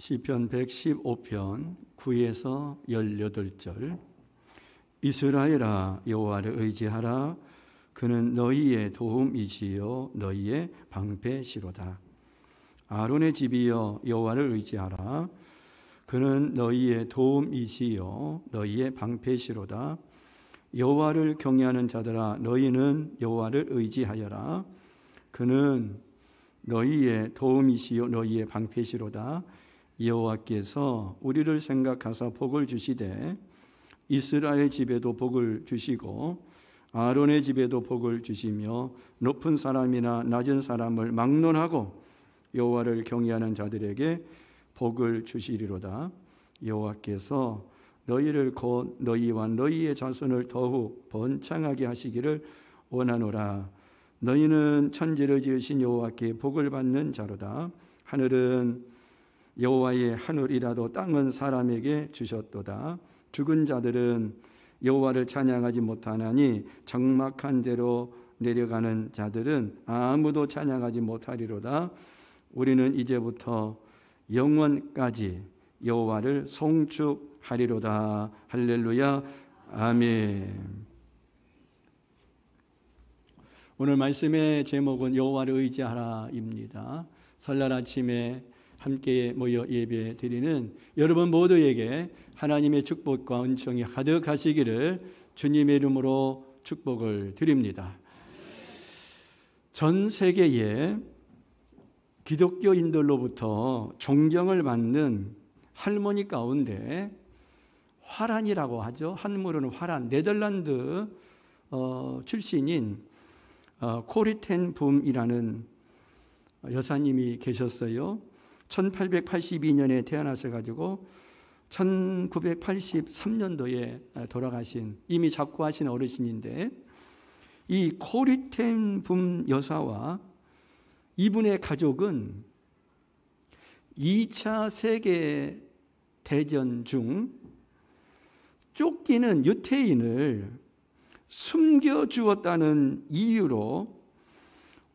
시편 115편 9에서 18절. 이스라엘아, 여호와를 의지하라. 그는 너희의 도움이시요 너희의 방패시로다. 아론의 집이여, 여호와를 의지하라. 그는 너희의 도움이시요 너희의 방패시로다. 여호와를 경외하는 자들아, 너희는 여호와를 의지하여라. 그는 너희의 도움이시요 너희의 방패시로다. 여호와께서 우리를 생각하사 복을 주시되 이스라엘 집에도 복을 주시고 아론의 집에도 복을 주시며 높은 사람이나 낮은 사람을 막론하고 여호와를 경외하는 자들에게 복을 주시리로다. 여호와께서 너희를 곧 너희와 너희의 자손을 더욱 번창하게 하시기를 원하노라. 너희는 천지를 지으신 여호와께 복을 받는 자로다. 하늘은 여호와의 하늘이라도 땅은 사람에게 주셨도다. 죽은 자들은 여호와를 찬양하지 못하나니 적막한 데로 내려가는 자들은 아무도 찬양하지 못하리로다. 우리는 이제부터 영원까지 여호와를 송축하리로다. 할렐루야. 아멘. 오늘 말씀의 제목은 여호와를 의지하라입니다. 설날 아침에 함께 모여 예배 드리는 여러분 모두에게 하나님의 축복과 은총이 가득하시기를 주님의 이름으로 축복을 드립니다. 전 세계에 기독교인들로부터 존경을 받는 할머니 가운데 화란이라고 하죠. 한문으로는 화란, 네덜란드 출신인 코리텐 붐이라는 여사님이 계셨어요. 1882년에 태어나셔가지고 1983년도에 돌아가신, 이미 작고하신 어르신인데, 이 코리텐 붐 여사와 이분의 가족은 2차 세계 대전 중 쫓기는 유태인을 숨겨주었다는 이유로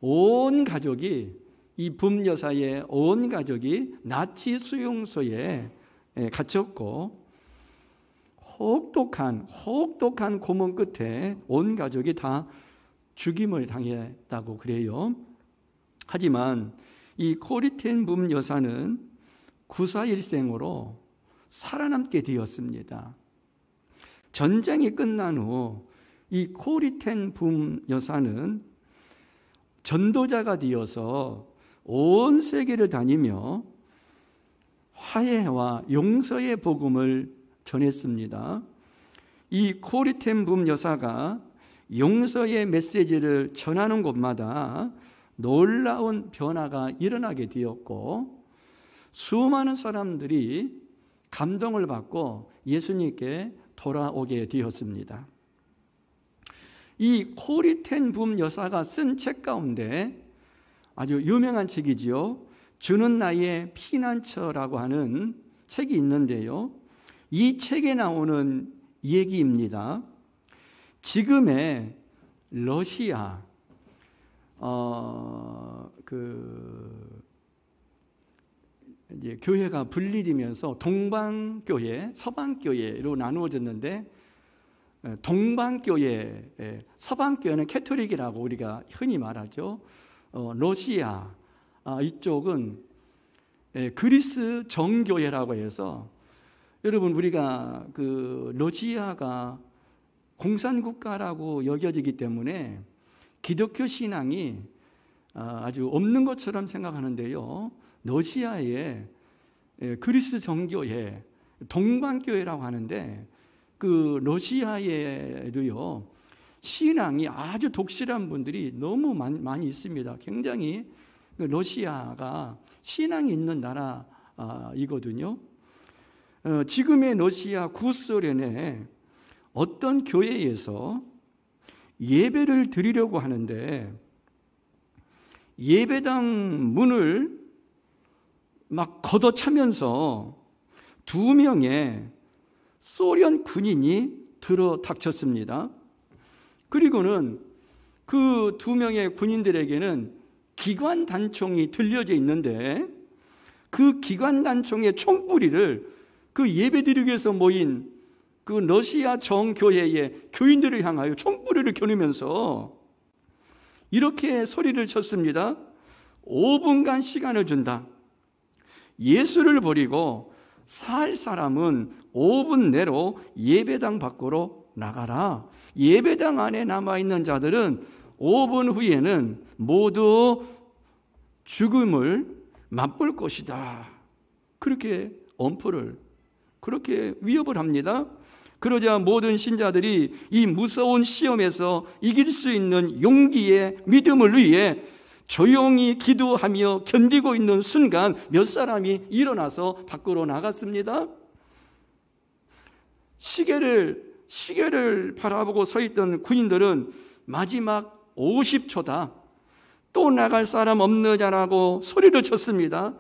온 가족이, 이 붐 여사의 온 가족이 나치 수용소에 갇혔고 혹독한 고문 끝에 온 가족이 다 죽임을 당했다고 그래요. 하지만 이 코리텐 붐 여사는 구사일생으로 살아남게 되었습니다. 전쟁이 끝난 후 이 코리텐 붐 여사는 전도자가 되어서 온 세계를 다니며 화해와 용서의 복음을 전했습니다. 이 코리텐 붐 여사가 용서의 메시지를 전하는 곳마다 놀라운 변화가 일어나게 되었고 수많은 사람들이 감동을 받고 예수님께 돌아오게 되었습니다. 이 코리텐 붐 여사가 쓴 책 가운데 아주 유명한 책이지요. 주는 나의 피난처라고 하는 책이 있는데요. 이 책에 나오는 얘기입니다. 지금의 러시아 이제 교회가 분리되면서 동방교회, 서방교회로 나누어졌는데, 동방교회, 서방교회는 캐토릭이라고 우리가 흔히 말하죠. 러시아 이쪽은 그리스 정교회라고 해서, 여러분 우리가 그 러시아가 공산국가라고 여겨지기 때문에 기독교 신앙이 아주 없는 것처럼 생각하는데요. 러시아의 그리스 정교회, 동방교회라고 하는데, 그 러시아에도요 신앙이 아주 독실한 분들이 너무 많이 있습니다. 굉장히 러시아가 신앙이 있는 나라이거든요. 지금의 러시아 구소련의 어떤 교회에서 예배를 드리려고 하는데 예배당 문을 막 걷어차면서 2명의 소련 군인이 들어닥쳤습니다. 그리고는 그 2명의 군인들에게는 기관 단총이 들려져 있는데 그 기관단총의 총뿌리를 그 예배드리기 위해서 모인 그 러시아 정교회의 교인들을 향하여 총뿌리를 겨누면서 이렇게 소리를 쳤습니다. 5분간 시간을 준다. 예수를 버리고 살 사람은 5분 내로 예배당 밖으로 나가라. 예배당 안에 남아있는 자들은 5분 후에는 모두 죽음을 맛볼 것이다. 그렇게 엄포를, 그렇게 위협을 합니다. 그러자 모든 신자들이 이 무서운 시험에서 이길 수 있는 용기의 믿음을 위해 조용히 기도하며 견디고 있는 순간 몇 사람이 일어나서 밖으로 나갔습니다. 시계를 바라보고 서 있던 군인들은 마지막 50초다. 또 나갈 사람 없느냐라고 소리를 쳤습니다.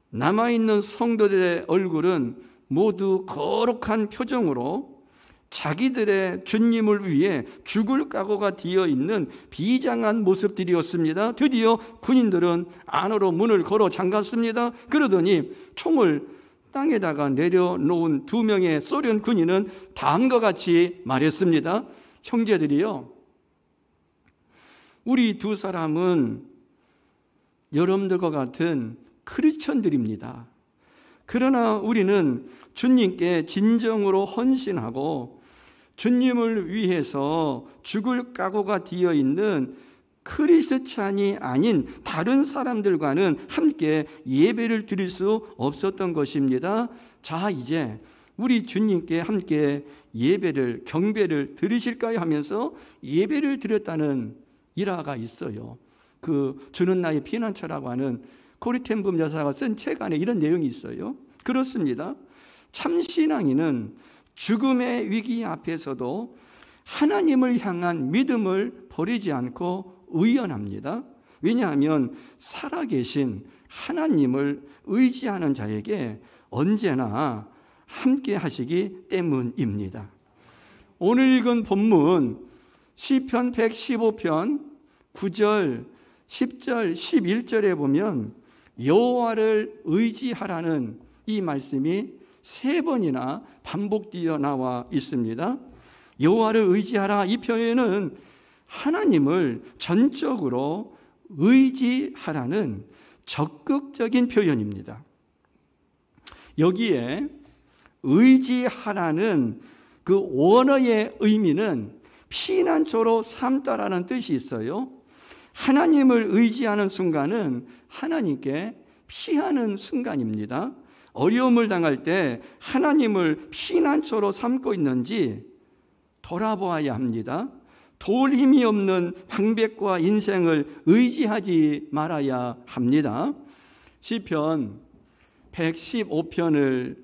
남아있는 성도들의 얼굴은 모두 거룩한 표정으로 자기들의 주님을 위해 죽을 각오가 되어 있는 비장한 모습들이었습니다. 드디어 군인들은 안으로 문을 걸어 잠갔습니다. 그러더니 총을 땅에다가 내려놓은 2명의 소련 군인은 다음과 같이 말했습니다. 형제들이요, 우리 2 사람은 여러분들과 같은 크리스천들입니다. 그러나 우리는 주님께 진정으로 헌신하고 주님을 위해서 죽을 각오가 되어 있는 크리스찬이 아닌 다른 사람들과는 함께 예배를 드릴 수 없었던 것입니다. 자, 이제 우리 주님께 함께 예배를, 경배를 드리실까요? 하면서 예배를 드렸다는 일화가 있어요. 그 주는 나의 피난처라고 하는 코리텐붐 여사가 쓴 책 안에 이런 내용이 있어요. 그렇습니다. 참신앙인은 죽음의 위기 앞에서도 하나님을 향한 믿음을 버리지 않고 의연합니다. 왜냐하면 살아계신 하나님을 의지하는 자에게 언제나 함께 하시기 때문입니다. 오늘 읽은 본문 시편 115편 9절, 10절, 11절에 보면 여호와를 의지하라는 이 말씀이 3번이나 반복되어 나와 있습니다. 여호와를 의지하라, 이 표현은 하나님을 전적으로 의지하라는 적극적인 표현입니다. 여기에 의지하라는 그 원어의 의미는 피난처로 삼다라는 뜻이 있어요. 하나님을 의지하는 순간은 하나님께 피하는 순간입니다. 어려움을 당할 때 하나님을 피난처로 삼고 있는지 돌아보아야 합니다. 도울 힘이 없는 방백과 인생을 의지하지 말아야 합니다. 시편 115편을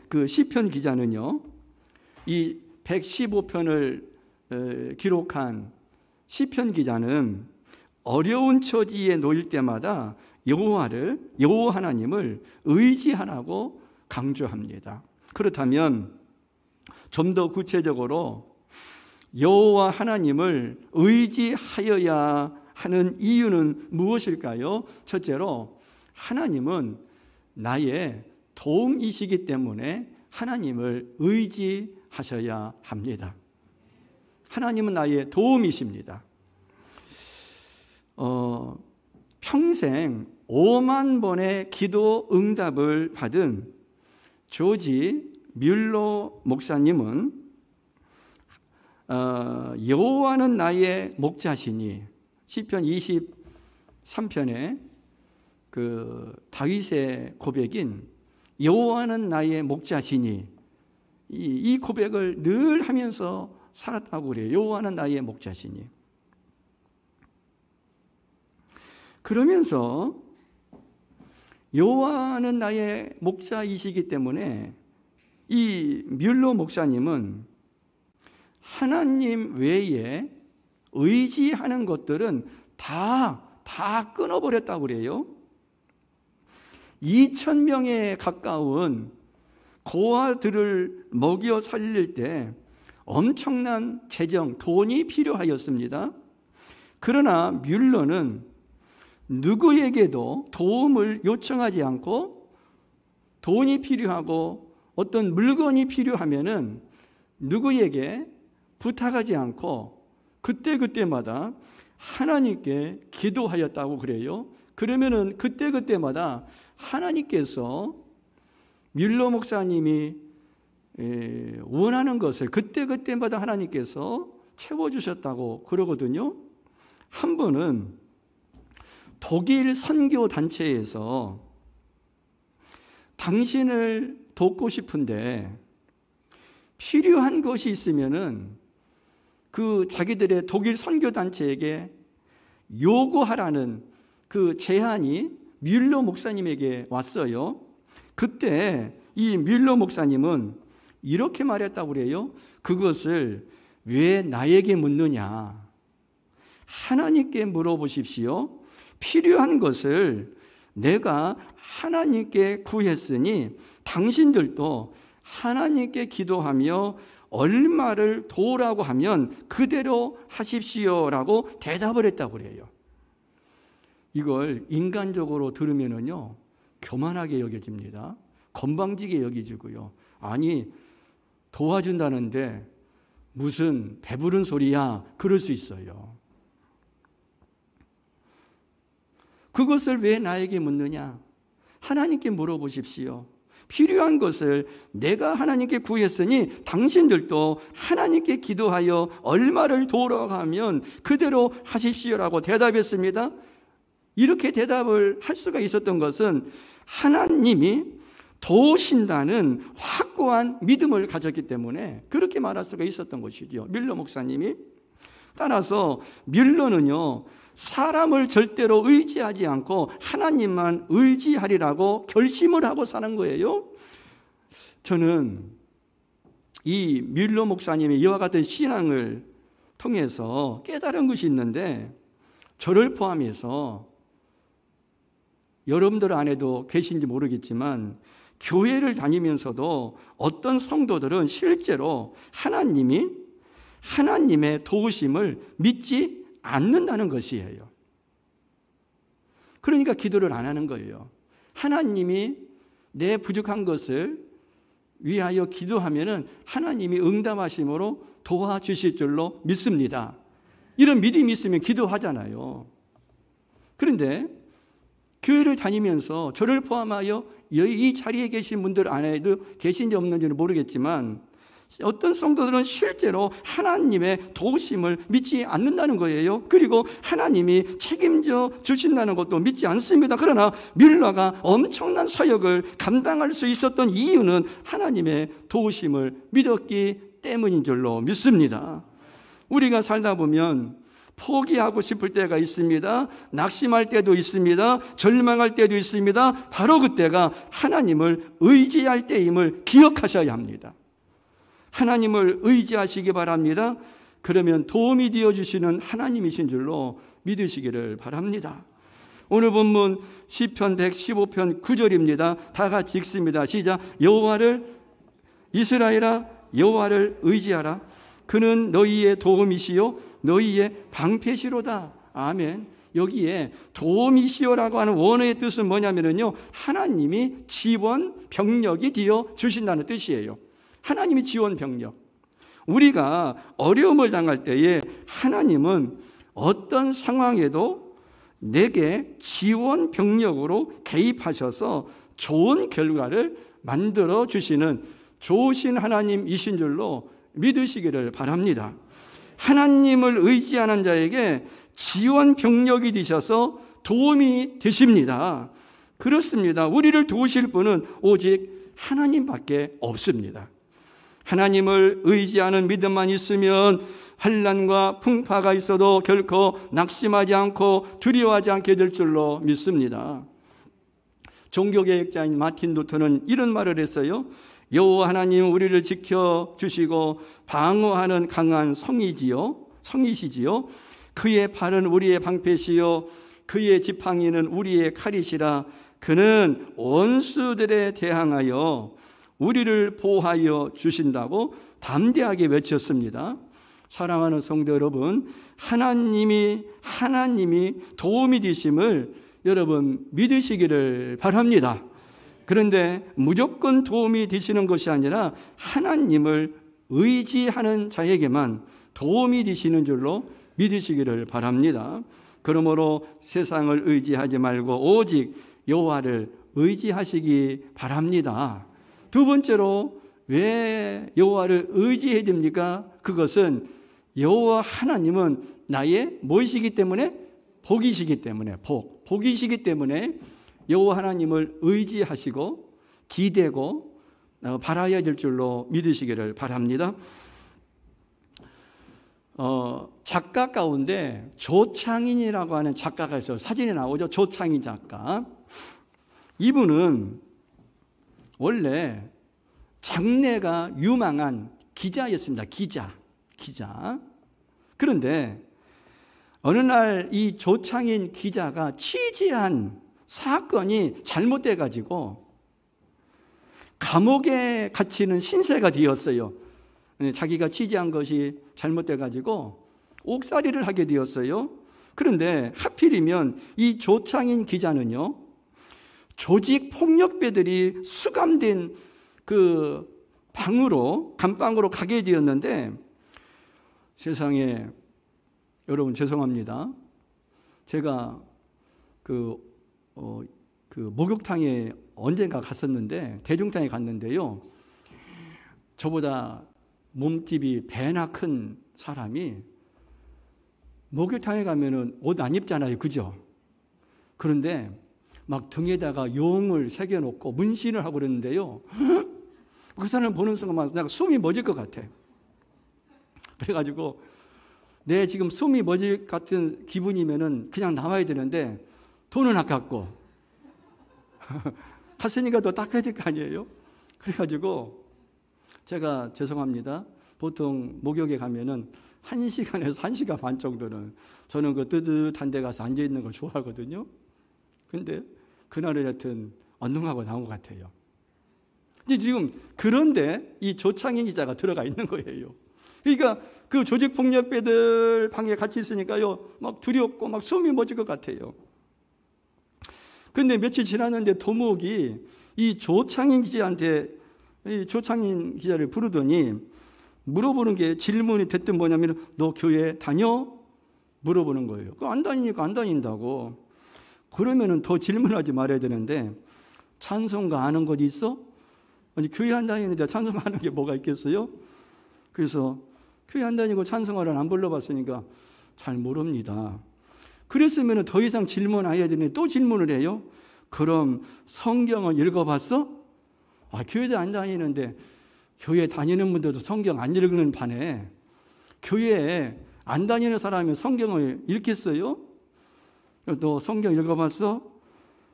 그 시편 기자는요, 이 115편을 기록한 시편 기자는 어려운 처지에 놓일 때마다 여호와 하나님을 의지하라고 강조합니다. 그렇다면 좀 더 구체적으로 여호와 하나님을 의지하여야 하는 이유는 무엇일까요? 첫째로 하나님은 나의 도움이시기 때문에 하나님을 의지하셔야 합니다. 하나님은 나의 도움이십니다. 평생 5만 번의 기도 응답을 받은 조지 뮬러 목사님은 여호와는 나의 목자시니, 시편 23편에 그 다윗의 고백인 여호와는 나의 목자시니, 이 고백을 늘 하면서 살았다고 그래요. 여호와는 나의 목자시니. 그러면서 여호와는 나의 목자이시기 때문에 이 뮬러 목사님은 하나님 외에 의지하는 것들은 다 끊어버렸다고 그래요. 2,000명에 가까운 고아들을 먹여 살릴 때 엄청난 재정, 돈이 필요하였습니다. 그러나 뮬러는 누구에게도 도움을 요청하지 않고 돈이 필요하고 어떤 물건이 필요하면은 누구에게 부탁하지 않고 그때그때마다 하나님께 기도하였다고 그래요. 그러면은 그때그때마다 하나님께서 뮬러 목사님이 원하는 것을 그때그때마다 하나님께서 채워주셨다고 그러거든요. 한 번은 독일 선교 단체에서 당신을 돕고 싶은데 필요한 것이 있으면은 그 자기들의 독일 선교 단체에게 요구하라는 그 제안이 뮬러 목사님에게 왔어요. 그때 이 뮬러 목사님은 이렇게 말했다고 그래요. 그것을 왜 나에게 묻느냐? 하나님께 물어보십시오. 필요한 것을 내가 하나님께 구했으니 당신들도 하나님께 기도하며 얼마를 도우라고 하면 그대로 하십시오라고 대답을 했다고 그래요. 이걸 인간적으로 들으면은요, 교만하게 여겨집니다. 건방지게 여기지고요. 아니, 도와준다는데 무슨 배부른 소리야? 그럴 수 있어요. 그것을 왜 나에게 묻느냐? 하나님께 물어보십시오. 필요한 것을 내가 하나님께 구했으니 당신들도 하나님께 기도하여 얼마를 돌아가면 그대로 하십시오라고 대답했습니다. 이렇게 대답을 할 수가 있었던 것은 하나님이 도우신다는 확고한 믿음을 가졌기 때문에 그렇게 말할 수가 있었던 것이죠. 뮬러 목사님이. 따라서 뮬러는요, 사람을 절대로 의지하지 않고 하나님만 의지하리라고 결심을 하고 사는 거예요. 저는 이 뮬러 목사님의 이와 같은 신앙을 통해서 깨달은 것이 있는데, 저를 포함해서 여러분들 안에도 계신지 모르겠지만 교회를 다니면서도 어떤 성도들은 실제로 하나님의 도우심을 믿지 않는다는 것이에요. 그러니까 기도를 안 하는 거예요. 하나님이 내 부족한 것을 위하여 기도하면은 하나님이 응답하심으로 도와주실 줄로 믿습니다. 이런 믿음이 있으면 기도하잖아요. 그런데 교회를 다니면서 저를 포함하여 이 자리에 계신 분들 안에도 계신지 없는지는 모르겠지만 어떤 성도들은 실제로 하나님의 도우심을 믿지 않는다는 거예요. 그리고 하나님이 책임져 주신다는 것도 믿지 않습니다. 그러나 뮬러가 엄청난 사역을 감당할 수 있었던 이유는 하나님의 도우심을 믿었기 때문인 줄로 믿습니다. 우리가 살다 보면 포기하고 싶을 때가 있습니다. 낙심할 때도 있습니다. 절망할 때도 있습니다. 바로 그때가 하나님을 의지할 때임을 기억하셔야 합니다. 하나님을 의지하시기 바랍니다. 그러면 도움이 되어주시는 하나님이신 줄로 믿으시기를 바랍니다. 오늘 본문 시편 115편 9절입니다. 다 같이 읽습니다. 시작. 이스라엘아 여호와를 의지하라. 그는 너희의 도움이시요 너희의 방패시로다. 아멘. 여기에 도움이시오라고 하는 원어의 뜻은 뭐냐면요, 하나님이 지원 병력이 되어 주신다는 뜻이에요. 하나님이 지원 병력. 우리가 어려움을 당할 때에 하나님은 어떤 상황에도 내게 지원 병력으로 개입하셔서 좋은 결과를 만들어 주시는 좋으신 하나님이신 줄로 믿으시기를 바랍니다. 하나님을 의지하는 자에게 지원 병력이 되셔서 도움이 되십니다. 그렇습니다. 우리를 도우실 분은 오직 하나님밖에 없습니다. 하나님을 의지하는 믿음만 있으면 환난과 풍파가 있어도 결코 낙심하지 않고 두려워하지 않게 될 줄로 믿습니다. 종교개혁자인 마틴 루터는 이런 말을 했어요. 여호와 하나님 우리를 지켜주시고 방어하는 강한 성이시지요. 그의 팔은 우리의 방패시요 그의 지팡이는 우리의 칼이시라. 그는 원수들에 대항하여 우리를 보호하여 주신다고 담대하게 외쳤습니다. 사랑하는 성도 여러분, 하나님이 도움이 되심을 여러분 믿으시기를 바랍니다. 그런데 무조건 도움이 되시는 것이 아니라 하나님을 의지하는 자에게만 도움이 되시는 줄로 믿으시기를 바랍니다. 그러므로 세상을 의지하지 말고 오직 여호와를 의지하시기 바랍니다. 두 번째로 왜 여호와를 의지해야 됩니까? 그것은 여호와 하나님은 나의 무엇이기 때문에? 복이시기 때문에, 복이시기 때문에 여호와 하나님을 의지하시고 기대고 바라야 될 줄로 믿으시기를 바랍니다. 작가 가운데 조창인이라고 하는 작가가 있어요. 사진에 나오죠. 조창인 작가. 이분은 원래 장래가 유망한 기자였습니다. 기자. 그런데 어느 날 이 조창인 기자가 취재한 사건이 잘못돼 가지고 감옥에 갇히는 신세가 되었어요. 자기가 취재한 것이 잘못돼 가지고 옥살이를 하게 되었어요. 그런데 하필이면 이 조창인 기자는요, 조직 폭력배들이 수감된 그 감방으로 가게 되었는데, 세상에 여러분 죄송합니다. 제가 그 목욕탕에 언젠가 갔었는데, 대중탕에 갔는데요, 저보다 몸집이 배나 큰 사람이 목욕탕에 가면은 옷 안 입잖아요, 그죠? 그런데 막 등에다가 용을 새겨놓고 문신을 하고 그랬는데요, 그 사람을 보는 순간 내가 숨이 멎을 것 같아. 그래가지고 내 지금 숨이 멎을 같은 기분이면은 그냥 나와야 되는데 돈은 아깝고 갔으니까 또 닦아야 될 거 아니에요. 그래가지고 제가 죄송합니다. 보통 목욕에 가면은 1시간에서 1시간 반 정도는 저는 그 뜨뜻한 데 가서 앉아 있는 걸 좋아하거든요. 근데 그날은 하여튼 언능하고 나온 것 같아요. 근데 지금 그런데 이 조창인 기자가 들어가 있는 거예요. 그러니까 그 조직폭력배들 방에 같이 있으니까요, 막 두렵고 막 숨이 멎을 것 같아요. 근데 며칠 지났는데 도목이 이 조창인 기자한테, 이 조창인 기자를 부르더니 물어보는 게, 질문이 됐든 뭐냐면, 너 교회 다녀? 물어보는 거예요. 안 다니니까 안 다닌다고. 그러면은 더 질문하지 말아야 되는데, 찬송가 아는 것 있어? 아니, 교회 안 다니는데 찬송가 아는 게 뭐가 있겠어요? 그래서 교회 안 다니고 찬송가를 안 불러봤으니까 잘 모릅니다. 그랬으면 더 이상 질문 안 해야 되는데 또 질문을 해요. 그럼 성경은 읽어봤어? 교회도 안 다니는데, 교회 다니는 분들도 성경 안 읽는 반에 교회에 안 다니는 사람이 성경을 읽겠어요? 너 성경 읽어봤어?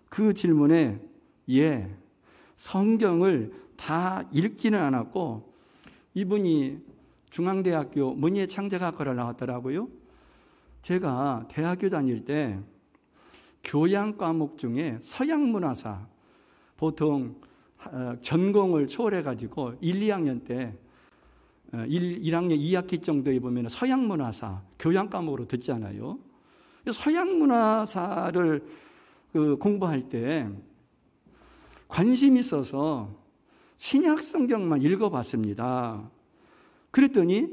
그 질문에 예, 성경을 다 읽지는 않았고, 이분이 중앙대학교 문예창작학과를 나왔더라고요. 제가 대학교 다닐 때 교양 과목 중에 서양문화사, 보통 전공을 초월해가지고 1, 2학년 때 1학년 2학기 정도에 보면 서양문화사 교양 과목으로 듣잖아요. 서양문화사를 공부할 때 관심이 있어서 신약성경만 읽어봤습니다. 그랬더니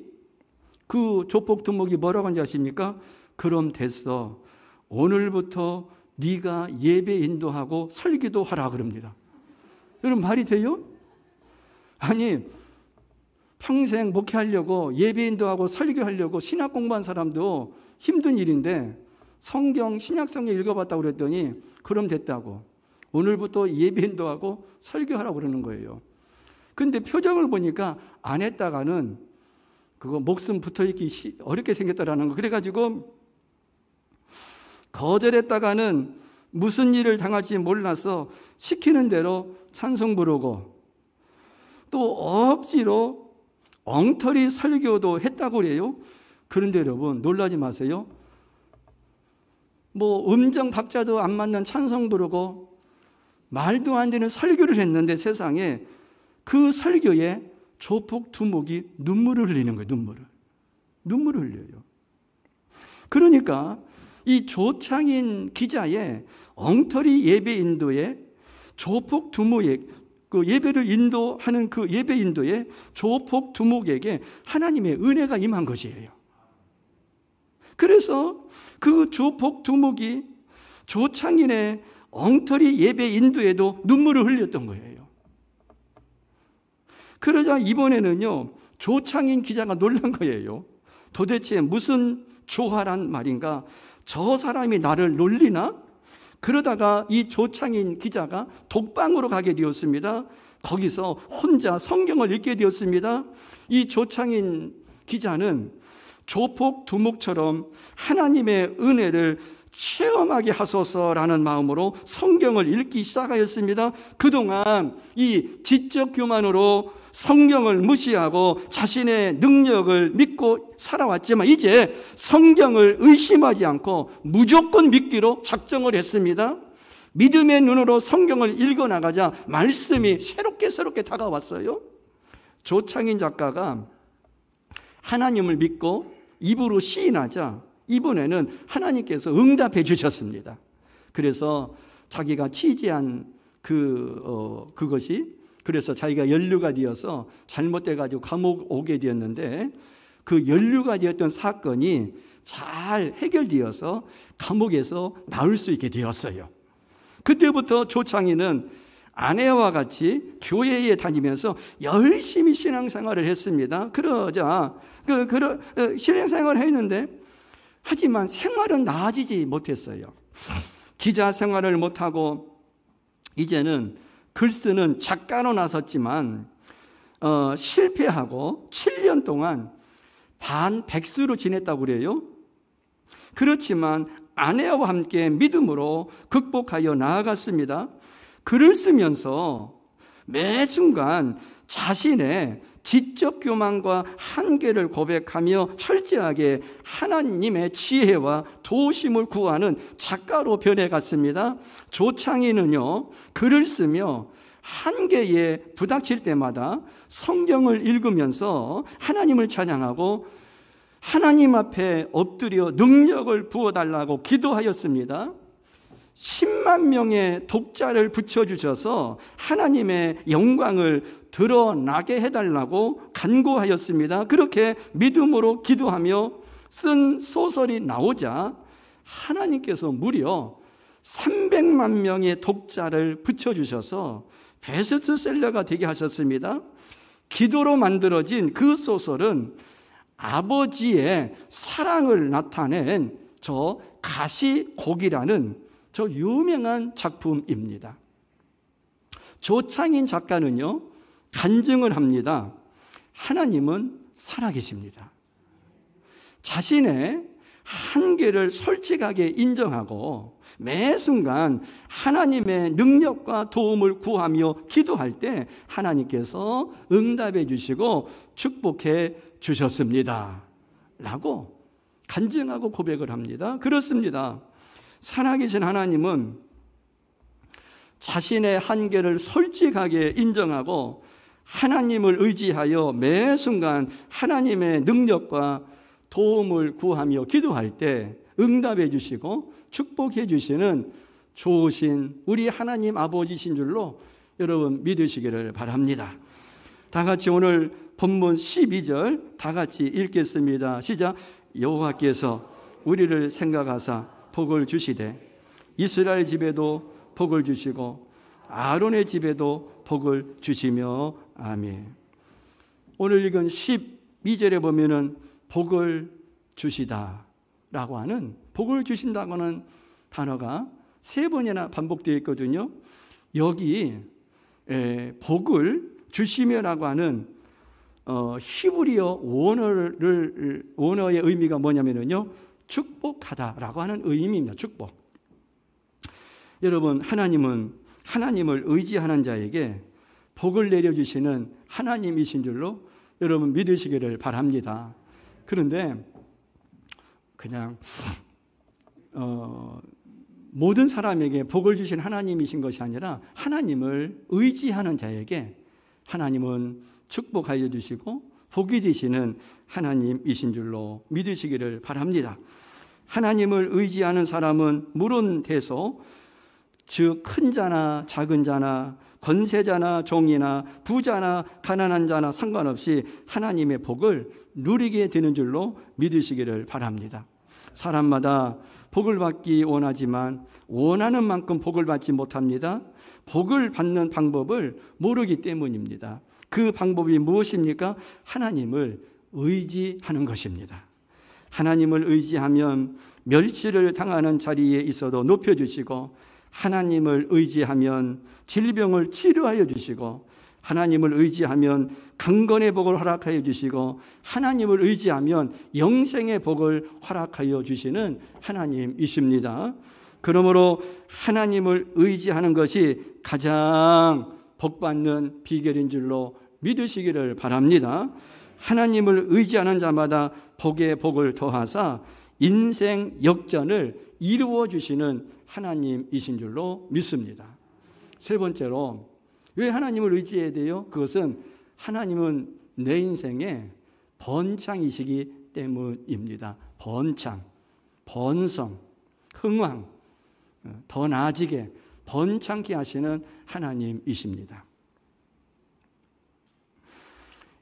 그 조폭 두목이 뭐라고 하는지 아십니까? 그럼 됐어. 오늘부터 네가 예배 인도하고 설교도 하라 그럽니다. 여러분, 말이 돼요? 아니, 평생 목회하려고 예배 인도하고 설교하려고 신학 공부한 사람도 힘든 일인데 신약성경 읽어봤다고 그랬더니 그럼 됐다고. 오늘부터 예배 인도하고 설교하라고 그러는 거예요. 근데 표정을 보니까 안 했다가는 그거 목숨 붙어있기 어렵게 생겼다라는 거. 그래가지고 거절했다가는 무슨 일을 당할지 몰라서 시키는 대로 찬송 부르고 또 억지로 엉터리 설교도 했다고 그래요. 그런데 여러분 놀라지 마세요. 뭐 음정 박자도 안 맞는 찬송 부르고 말도 안 되는 설교를 했는데 세상에 그 설교에 조폭 두목이 눈물을 흘리는 거예요. 눈물을. 눈물을 흘려요. 그러니까 이 조창인 기자의 엉터리 예배 인도에 조폭 두목의 그 예배를 인도하는 그 예배 인도에 조폭 두목에게 하나님의 은혜가 임한 것이에요. 그래서 그 조폭 두목이 조창인의 엉터리 예배 인도에도 눈물을 흘렸던 거예요. 그러자 이번에는요, 조창인 기자가 놀란 거예요. 도대체 무슨 조화란 말인가? 저 사람이 나를 놀리나? 그러다가 이 조창인 기자가 독방으로 가게 되었습니다. 거기서 혼자 성경을 읽게 되었습니다. 이 조창인 기자는 조폭 두목처럼 하나님의 은혜를 체험하게 하소서라는 마음으로 성경을 읽기 시작하였습니다. 그동안 이 지적 교만으로 성경을 무시하고 자신의 능력을 믿고 살아왔지만 이제 성경을 의심하지 않고 무조건 믿기로 작정을 했습니다. 믿음의 눈으로 성경을 읽어나가자 말씀이 새롭게 다가왔어요. 조창인 작가가 하나님을 믿고 입으로 시인하자 이번에는 하나님께서 응답해 주셨습니다. 그래서 자기가 취재한 그것이 그래서 자기가 연루가 되어서 잘못돼가지고 감옥 오게 되었는데 그 연루가 되었던 사건이 잘 해결되어서 감옥에서 나올 수 있게 되었어요. 그때부터 조창인은 아내와 같이 교회에 다니면서 열심히 신앙생활을 했습니다. 그러자 신앙생활을 했는데 하지만 생활은 나아지지 못했어요. 기자 생활을 못하고 이제는 글 쓰는 작가로 나섰지만 실패하고 7년 동안 반백수로 지냈다고 그래요. 그렇지만 아내와 함께 믿음으로 극복하여 나아갔습니다. 글을 쓰면서 매 순간 자신의 지적 교만과 한계를 고백하며 철저하게 하나님의 지혜와 도우심을 구하는 작가로 변해갔습니다. 조창인은요, 글을 쓰며 한계에 부닥칠 때마다 성경을 읽으면서 하나님을 찬양하고 하나님 앞에 엎드려 능력을 부어달라고 기도하였습니다. 10만 명의 독자를 붙여주셔서 하나님의 영광을 드러나게 해달라고 간구하였습니다. 그렇게 믿음으로 기도하며 쓴 소설이 나오자 하나님께서 무려 300만 명의 독자를 붙여주셔서 베스트셀러가 되게 하셨습니다. 기도로 만들어진 그 소설은 아버지의 사랑을 나타낸 저 가시곡이라는 저 유명한 작품입니다. 조창인 작가는요, 간증을 합니다. 하나님은 살아계십니다. 자신의 한계를 솔직하게 인정하고 매 순간 하나님의 능력과 도움을 구하며 기도할 때 하나님께서 응답해 주시고 축복해 주셨습니다. 라고 간증하고 고백을 합니다. 그렇습니다. 살아계신 하나님은 자신의 한계를 솔직하게 인정하고 하나님을 의지하여 매 순간 하나님의 능력과 도움을 구하며 기도할 때 응답해 주시고 축복해 주시는 좋으신 우리 하나님 아버지신 줄로 여러분 믿으시기를 바랍니다. 다 같이 오늘 본문 12절 다 같이 읽겠습니다. 시작. 여호와께서 우리를 생각하사 복을 주시되 이스라엘 집에도 복을 주시고 아론의 집에도 복을 주시며 아멘. 오늘 읽은 12절에 보면은 복을 주시다라고 하는 복을 주신다고는 단어가 3번이나 반복되어 있거든요. 여기 복을 주시며라고 하는 히브리어 원어의 의미가 뭐냐면요, 축복하다라고 하는 의미입니다. 축복. 여러분, 하나님은 하나님을 의지하는 자에게 복을 내려주시는 하나님이신 줄로 여러분 믿으시기를 바랍니다. 그런데 그냥 모든 사람에게 복을 주신 하나님이신 것이 아니라 하나님을 의지하는 자에게 하나님은 축복하여 주시고 복이 되시는 하나님이신 줄로 믿으시기를 바랍니다. 하나님을 의지하는 사람은 물은 대소, 즉 큰 자나 작은 자나 권세자나 종이나 부자나 가난한 자나 상관없이 하나님의 복을 누리게 되는 줄로 믿으시기를 바랍니다. 사람마다 복을 받기 원하지만 원하는 만큼 복을 받지 못합니다. 복을 받는 방법을 모르기 때문입니다. 그 방법이 무엇입니까? 하나님을 의지하는 것입니다. 하나님을 의지하면 멸시를 당하는 자리에 있어도 높여주시고, 하나님을 의지하면 질병을 치료하여 주시고, 하나님을 의지하면 강건의 복을 허락하여 주시고, 하나님을 의지하면 영생의 복을 허락하여 주시는 하나님이십니다. 그러므로 하나님을 의지하는 것이 가장 복받는 비결인 줄로 믿으시기를 바랍니다. 하나님을 의지하는 자마다 복에 복을 더하사 인생 역전을 이루어 주시는 하나님이신 줄로 믿습니다. 세 번째로, 왜 하나님을 의지해야 돼요? 그것은 하나님은 내 인생의 번창이시기 때문입니다. 번창, 번성, 흥왕, 더 나아지게 번창케 하시는 하나님이십니다.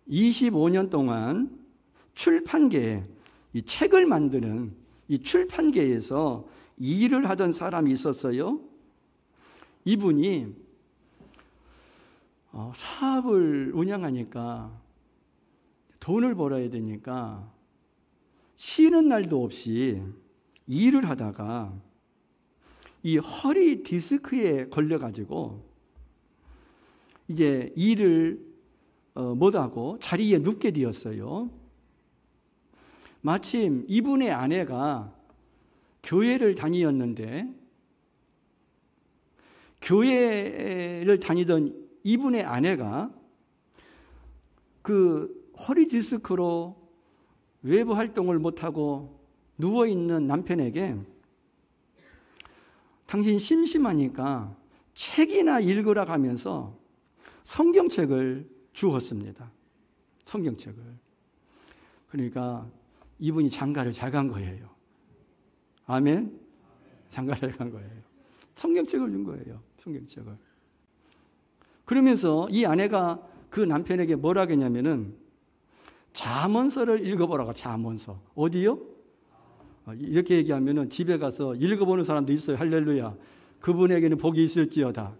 25년 동안 출판계에, 이 책을 만드는 이 출판계에서 일을 하던 사람이 있었어요. 이분이 사업을 운영하니까 돈을 벌어야 되니까 쉬는 날도 없이 일을 하다가 이 허리 디스크에 걸려가지고 이제 일을 못하고 자리에 눕게 되었어요. 마침 이분의 아내가 교회를 다니었는데, 교회를 다니던 이분의 아내가 그 허리 디스크로 외부 활동을 못하고 누워있는 남편에게 당신 심심하니까 책이나 읽으라 하면서 성경책을 주었습니다. 성경책을. 그러니까 이분이 장가를 잘 간 거예요. 아멘? 장가를 간 거예요. 성경책을 준 거예요. 성경책을. 그러면서 이 아내가 그 남편에게 뭐라 했냐면은 잠언서를 읽어보라고. 잠언서. 어디요? 이렇게 얘기하면은 집에 가서 읽어보는 사람도 있어요. 할렐루야. 그분에게는 복이 있을지어다.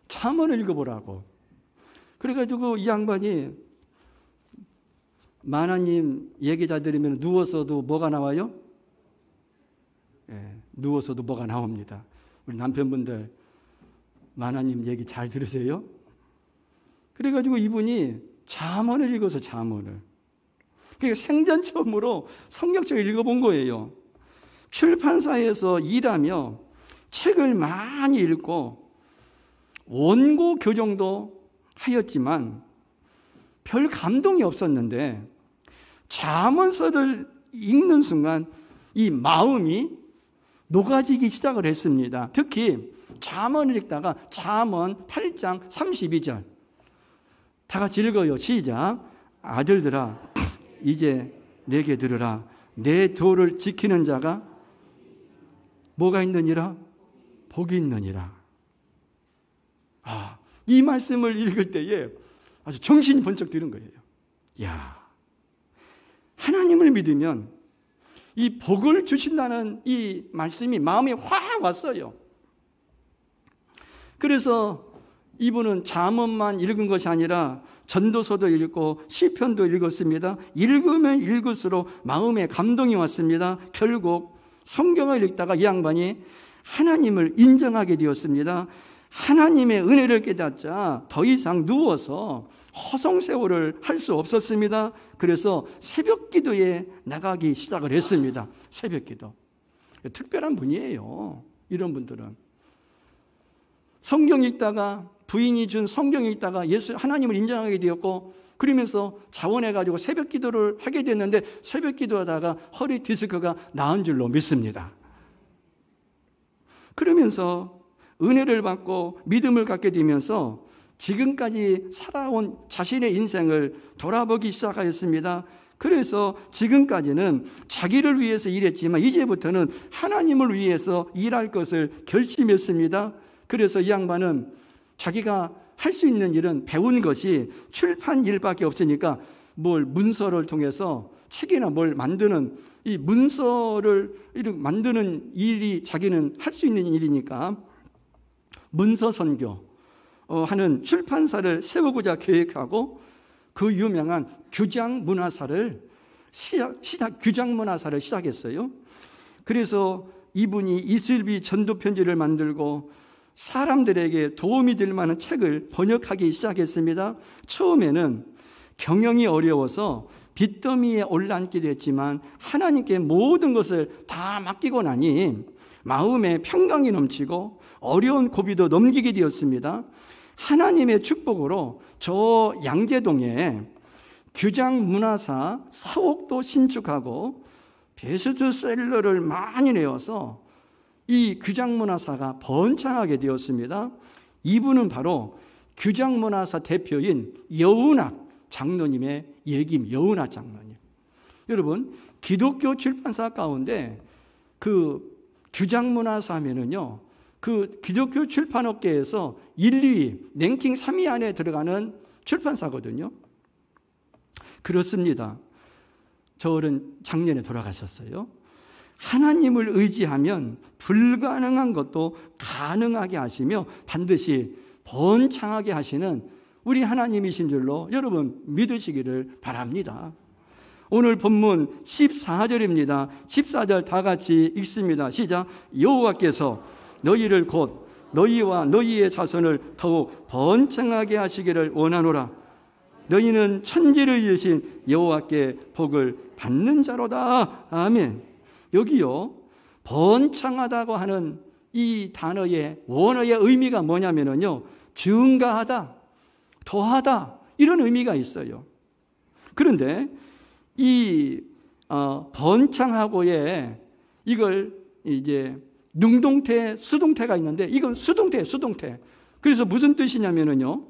잠언을 읽어보라고. 그래가지고 이 양반이 만화님 얘기 다 들으면 누워서도 뭐가 나와요? 누워서도 뭐가 나옵니다. 우리 남편분들 만화님 얘기 잘 들으세요? 그래가지고 이분이 잠언을 읽어서 잠언을. 그러니까 생전 처음으로 성경책을 읽어본 거예요. 출판사에서 일하며 책을 많이 읽고 원고 교정도 하였지만 별 감동이 없었는데, 잠언서를 읽는 순간 이 마음이 녹아지기 시작을 했습니다. 특히 잠언을 읽다가 잠언 8장 32절 다 같이 읽어요. 시작. 아들들아 이제 내게 들으라. 내 도를 지키는 자가 뭐가 있느니라? 복이 있느니라. 이 말씀을 읽을 때에 아주 정신이 번쩍 드는 거예요. 야, 하나님을 믿으면 이 복을 주신다는 이 말씀이 마음에 확 왔어요. 그래서 이분은 잠언만 읽은 것이 아니라 전도서도 읽고 시편도 읽었습니다. 읽으면 읽을수록 마음에 감동이 왔습니다. 결국 성경을 읽다가 이 양반이 하나님을 인정하게 되었습니다. 하나님의 은혜를 깨닫자 더 이상 누워서 허송세월을 할 수 없었습니다. 그래서 새벽 기도에 나가기 시작을 했습니다. 새벽 기도. 특별한 분이에요. 이런 분들은. 성경 읽다가 부인이 준 성경 읽다가 예수 하나님을 인정하게 되었고, 그러면서 자원해가지고 새벽 기도를 하게 됐는데 새벽 기도하다가 허리 디스크가 나은 줄로 믿습니다. 그러면서 은혜를 받고 믿음을 갖게 되면서 지금까지 살아온 자신의 인생을 돌아보기 시작하였습니다. 그래서 지금까지는 자기를 위해서 일했지만 이제부터는 하나님을 위해서 일할 것을 결심했습니다. 그래서 이 양반은 자기가 할 수 있는 일은 배운 것이 출판 일밖에 없으니까 뭘 문서를 통해서 책이나 뭘 만드는, 이 문서를 만드는 일이 자기는 할 수 있는 일이니까 문서 선교 하는 출판사를 세우고자 계획하고 그 유명한 규장문화사를 규장문화사를 시작했어요. 그래서 이분이 이슬비 전도편지를 만들고 사람들에게 도움이 될 만한 책을 번역하기 시작했습니다. 처음에는 경영이 어려워서 빚더미에 올라앉기도 했지만 하나님께 모든 것을 다 맡기고 나니 마음에 평강이 넘치고 어려운 고비도 넘기게 되었습니다. 하나님의 축복으로 저 양재동에 규장문화사 사옥도 신축하고 베스트셀러를 많이 내어서 이 규장문화사가 번창하게 되었습니다. 이분은 바로 규장문화사 대표인 여운학 장로님의 얘기입니다. 여운학 장로님. 여러분, 기독교 출판사 가운데 그 규장문화사 하면은요, 그 기독교 출판업계에서 1, 2위, 랭킹 3위 안에 들어가는 출판사거든요. 그렇습니다. 저는 작년에 돌아가셨어요. 하나님을 의지하면 불가능한 것도 가능하게 하시며 반드시 번창하게 하시는 우리 하나님이신 줄로 여러분 믿으시기를 바랍니다. 오늘 본문 14절입니다. 14절 다 같이 읽습니다. 시작. 여호와께서 너희를 곧 너희와 너희의 자손을 더욱 번창하게 하시기를 원하노라. 너희는 천지를 지으신 여호와께 복을 받는 자로다. 아멘. 여기요, 번창하다고 하는 이 단어의 원어의 의미가 뭐냐면요, 증가하다, 더하다, 이런 의미가 있어요. 그런데 이 번창하고의 이걸 이제 능동태, 수동태가 있는데 이건 수동태. 그래서 무슨 뜻이냐면요,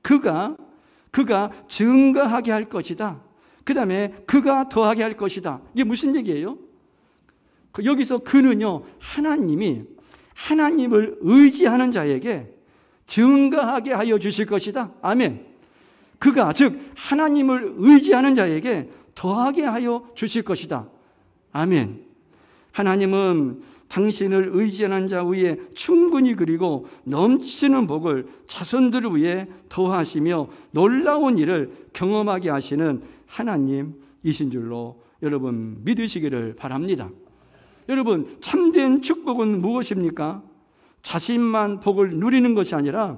그가 증가하게 할 것이다. 그 다음에 그가 더하게 할 것이다. 이게 무슨 얘기예요? 여기서 그는요, 하나님을 의지하는 자에게 증가하게 하여 주실 것이다. 아멘. 그가 즉 하나님을 의지하는 자에게 더하게 하여 주실 것이다. 아멘. 하나님은 당신을 의지하는 자 위에 충분히 그리고 넘치는 복을 자손들을 위해 더하시며 놀라운 일을 경험하게 하시는 하나님이신 줄로 여러분 믿으시기를 바랍니다. 여러분, 참된 축복은 무엇입니까? 자신만 복을 누리는 것이 아니라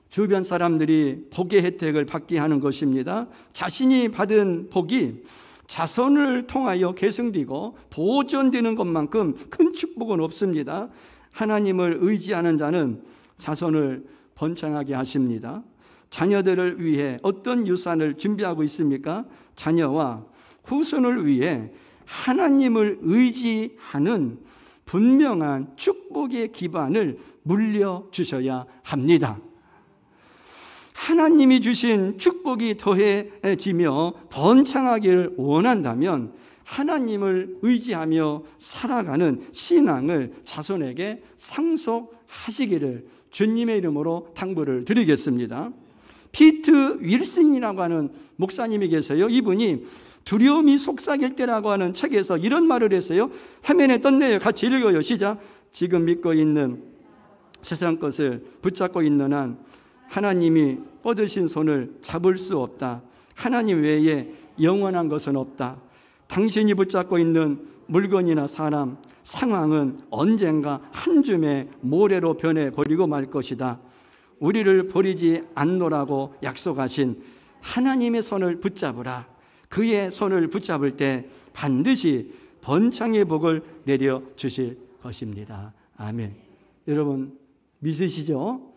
주변 사람들이 복의 혜택을 받게 하는 것입니다. 자신이 받은 복이 자손을 통하여 계승되고 보존되는 것만큼 큰 축복은 없습니다. 하나님을 의지하는 자는 자손을 번창하게 하십니다. 자녀들을 위해 어떤 유산을 준비하고 있습니까? 자녀와 후손을 위해 하나님을 의지하는 분명한 축복의 기반을 물려주셔야 합니다. 하나님이 주신 축복이 더해지며 번창하기를 원한다면 하나님을 의지하며 살아가는 신앙을 자손에게 상속하시기를 주님의 이름으로 당부를 드리겠습니다. 피트 윌슨이라고 하는 목사님이 계세요. 이분이 두려움이 속삭일 때라고 하는 책에서 이런 말을 했어요. 화면에 떴네요. 같이 읽어요. 시작. 지금 믿고 있는 세상 것을 붙잡고 있는 한 하나님이 뻗으신 손을 잡을 수 없다. 하나님 외에 영원한 것은 없다. 당신이 붙잡고 있는 물건이나 사람, 상황은 언젠가 한 줌의 모래로 변해버리고 말 것이다. 우리를 버리지 않노라고 약속하신 하나님의 손을 붙잡으라. 그의 손을 붙잡을 때 반드시 번창의 복을 내려주실 것입니다. 아멘. 여러분 믿으시죠?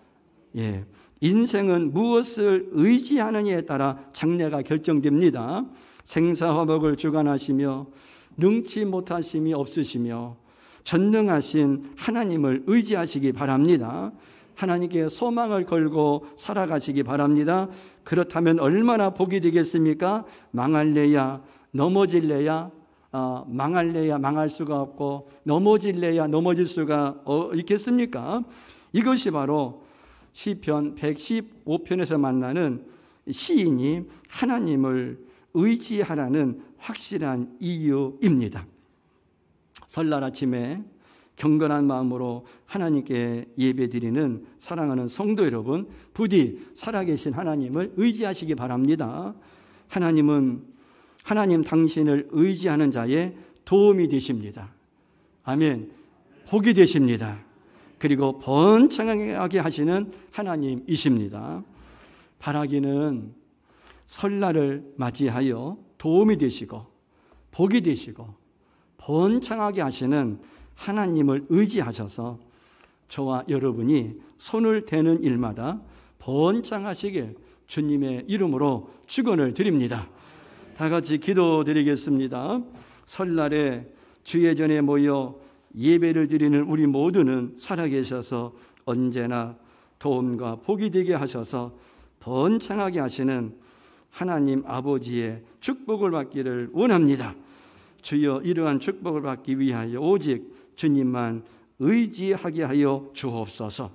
예. 인생은 무엇을 의지하느냐에 따라 장래가 결정됩니다. 생사화복을 주관하시며 능치 못하심이 없으시며 전능하신 하나님을 의지하시기 바랍니다. 하나님께 소망을 걸고 살아가시기 바랍니다. 그렇다면 얼마나 복이 되겠습니까? 망할래야 넘어질래야 망할래야 망할 수가 없고 넘어질래야 넘어질 수가 있겠습니까? 이것이 바로 시편 115편에서 만나는 시인이 하나님을 의지하라는 확실한 이유입니다. 설날 아침에 경건한 마음으로 하나님께 예배드리는 사랑하는 성도 여러분, 부디 살아계신 하나님을 의지하시기 바랍니다. 하나님 당신을 의지하는 자의 도움이 되십니다. 아멘. 복이 되십니다. 그리고 번창하게 하시는 하나님이십니다. 바라기는 설날을 맞이하여 도움이 되시고 복이 되시고 번창하게 하시는 하나님을 의지하셔서 저와 여러분이 손을 대는 일마다 번창하시길 주님의 이름으로 축원을 드립니다. 다 같이 기도드리겠습니다. 설날에 주의 전에 모여 예배를 드리는 우리 모두는 살아계셔서 언제나 도움과 복이 되게 하셔서 번창하게 하시는 하나님 아버지의 축복을 받기를 원합니다. 주여, 이러한 축복을 받기 위하여 오직 주님만 의지하게 하여 주옵소서.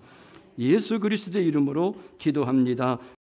예수 그리스도의 이름으로 기도합니다.